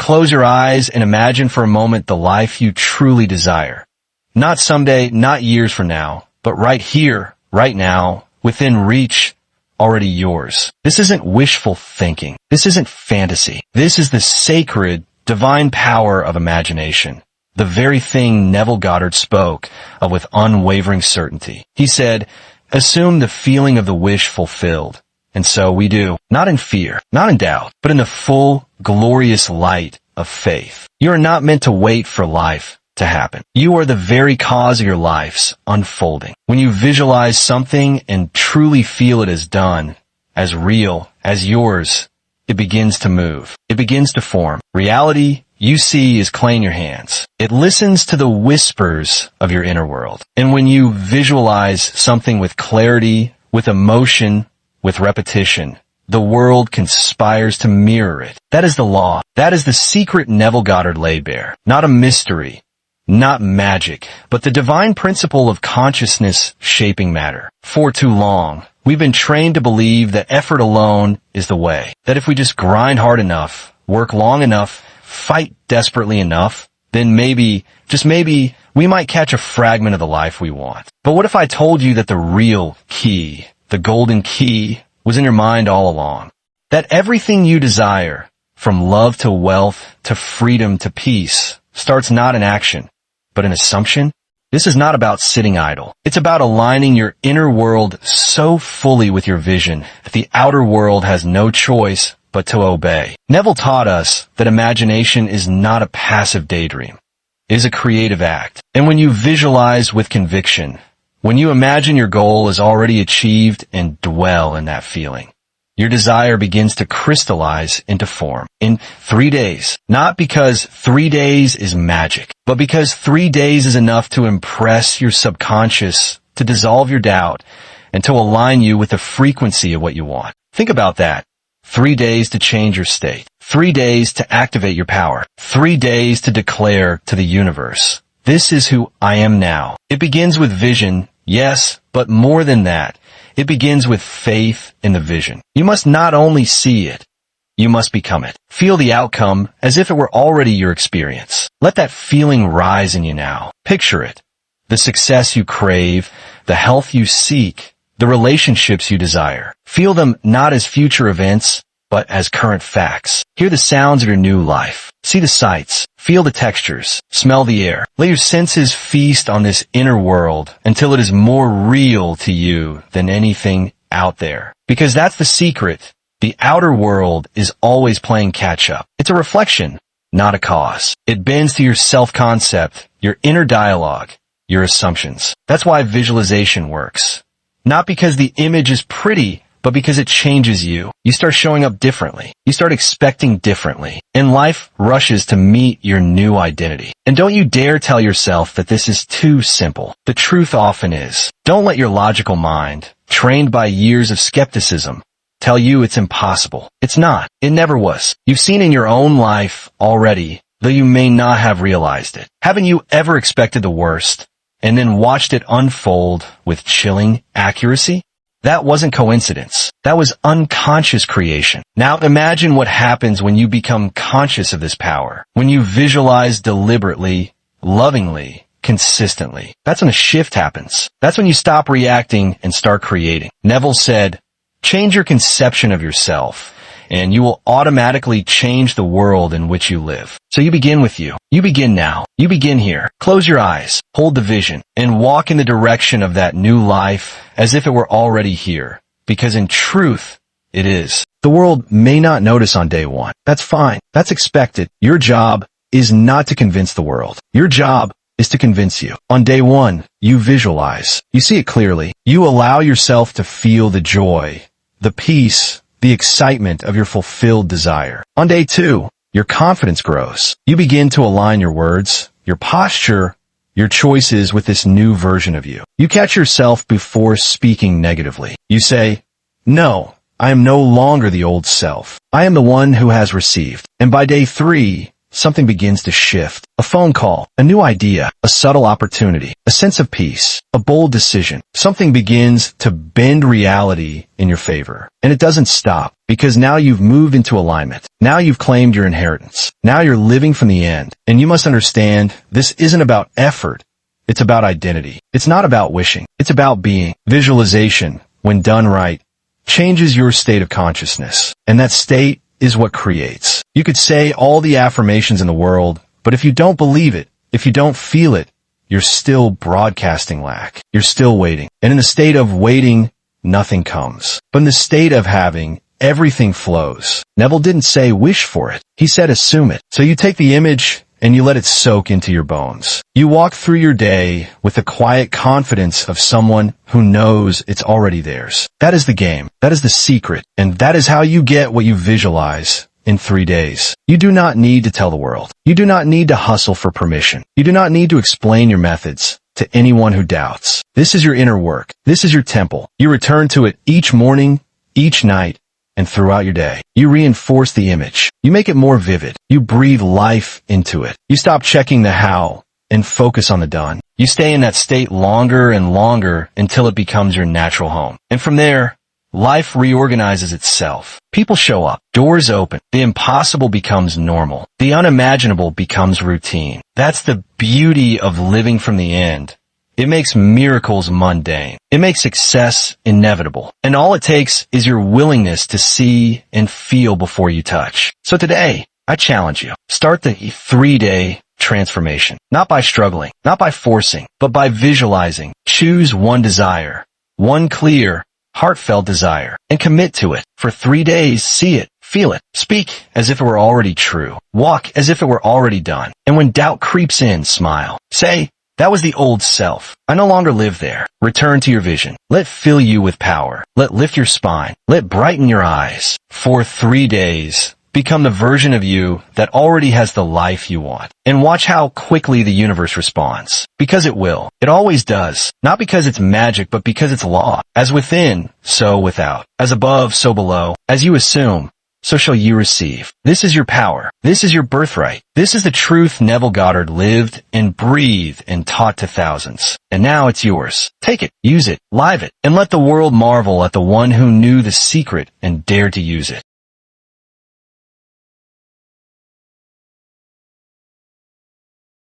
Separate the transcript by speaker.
Speaker 1: close your eyes and imagine for a moment the life you truly desire. Not someday, not years from now, but right here, right now, within reach, already yours. This isn't wishful thinking. This isn't fantasy. This is the sacred, divine power of imagination. The very thing Neville Goddard spoke of with unwavering certainty. He said, assume the feeling of the wish fulfilled. And so we do, not in fear, not in doubt, but in the full, glorious light of faith. You are not meant to wait for life to happen. You are the very cause of your life's unfolding. When you visualize something and truly feel it as done, as real, as yours, it begins to move. It begins to form. Reality you see is clay in your hands. It listens to the whispers of your inner world. And when you visualize something with clarity, with emotion, with repetition, the world conspires to mirror it. That is the law. That is the secret Neville Goddard laid bare. Not a mystery, not magic, but the divine principle of consciousness shaping matter. For too long, we've been trained to believe that effort alone is the way. That if we just grind hard enough, work long enough, fight desperately enough, then maybe, just maybe, we might catch a fragment of the life we want. But what if I told you that the real key, the golden key, was in your mind all along? That everything you desire, from love to wealth to freedom to peace, starts not in action, but in assumption? This is not about sitting idle. It's about aligning your inner world so fully with your vision that the outer world has no choice but to obey. Neville taught us that imagination is not a passive daydream. It is a creative act. And when you visualize with conviction, when you imagine your goal is already achieved and dwell in that feeling, your desire begins to crystallize into form in 3 days. Not because 3 days is magic, but because 3 days is enough to impress your subconscious, to dissolve your doubt, and to align you with the frequency of what you want. Think about that. 3 days to change your state. 3 days to activate your power. 3 days to declare to the universe, this is who I am now. It begins with vision, yes, but more than that. It begins with faith in the vision. You must not only see it, you must become it. Feel the outcome as if it were already your experience. Let that feeling rise in you now. Picture it. The success you crave, the health you seek, the relationships you desire. Feel them not as future events, but as current facts. Hear the sounds of your new life. See the sights. Feel the textures. Smell the air. Let your senses feast on this inner world until it is more real to you than anything out there. Because that's the secret. The outer world is always playing catch up. It's a reflection, not a cause. It bends to your self-concept, your inner dialogue, your assumptions. That's why visualization works. Not because the image is pretty, but because it changes you. You start showing up differently. You start expecting differently. And life rushes to meet your new identity. And don't you dare tell yourself that this is too simple. The truth often is. Don't let your logical mind, trained by years of skepticism, tell you it's impossible. It's not. It never was. You've seen in your own life already, though you may not have realized it. Haven't you ever expected the worst and then watched it unfold with chilling accuracy? That wasn't coincidence. That was unconscious creation. Now imagine what happens when you become conscious of this power. When you visualize deliberately, lovingly, consistently. That's when a shift happens. That's when you stop reacting and start creating. Neville said, change your conception of yourself, and you will automatically change the world in which you live. So you begin with you. You begin now. You begin here. Close your eyes, hold the vision, and walk in the direction of that new life as if it were already here. Because in truth, it is. The world may not notice on day one. That's fine. That's expected. Your job is not to convince the world. Your job is to convince you. On day one, you visualize. You see it clearly. You allow yourself to feel the joy, the peace, the excitement of your fulfilled desire. On day two, your confidence grows. You begin to align your words, your posture, your choices with this new version of you. You catch yourself before speaking negatively. You say, no, I am no longer the old self. I am the one who has received. And by day three, something begins to shift. A phone call, a new idea, a subtle opportunity, a sense of peace, a bold decision. Something begins to bend reality in your favor. And it doesn't stop, because now you've moved into alignment. Now you've claimed your inheritance. Now you're living from the end. And you must understand, this isn't about effort. It's about identity. It's not about wishing. It's about being. Visualization, when done right, changes your state of consciousness. And that state is what creates. You could say all the affirmations in the world, but if you don't believe it, if you don't feel it, you're still broadcasting lack. You're still waiting. And in the state of waiting, nothing comes. But in the state of having, everything flows. Neville didn't say wish for it. He said assume it. So you take the image and you let it soak into your bones. You walk through your day with the quiet confidence of someone who knows it's already theirs. That is the game. That is the secret. And that is how you get what you visualize in 3 days. You do not need to tell the world. You do not need to hustle for permission. You do not need to explain your methods to anyone who doubts. This is your inner work. This is your temple. You return to it each morning, each night, and throughout your day. You reinforce the image. You make it more vivid. You breathe life into it. You stop checking the how and focus on the done. You stay in that state longer and longer until it becomes your natural home. And from there, life reorganizes itself. People show up. Doors open. The impossible becomes normal. The unimaginable becomes routine. That's the beauty of living from the end. It makes miracles mundane. It makes success inevitable. And all it takes is your willingness to see and feel before you touch. So today, I challenge you. Start the 3-day transformation. Not by struggling, not by forcing, but by visualizing. Choose one desire, one clear, heartfelt desire, and commit to it. For 3 days, see it, feel it, speak as if it were already true, walk as if it were already done. And when doubt creeps in, smile. Say, that was the old self. I no longer live there. Return to your vision. Let it fill you with power. Let lift your spine. Let brighten your eyes. For 3 days, become the version of you that already has the life you want. And watch how quickly the universe responds. Because it will. It always does. Not because it's magic, but because it's law. As within, so without. As above, so below. As you assume, so shall you receive. This is your power. This is your birthright. This is the truth Neville Goddard lived and breathed and taught to thousands. And now it's yours. Take it, use it, live it, and let the world marvel at the one who knew the secret and dared to use it.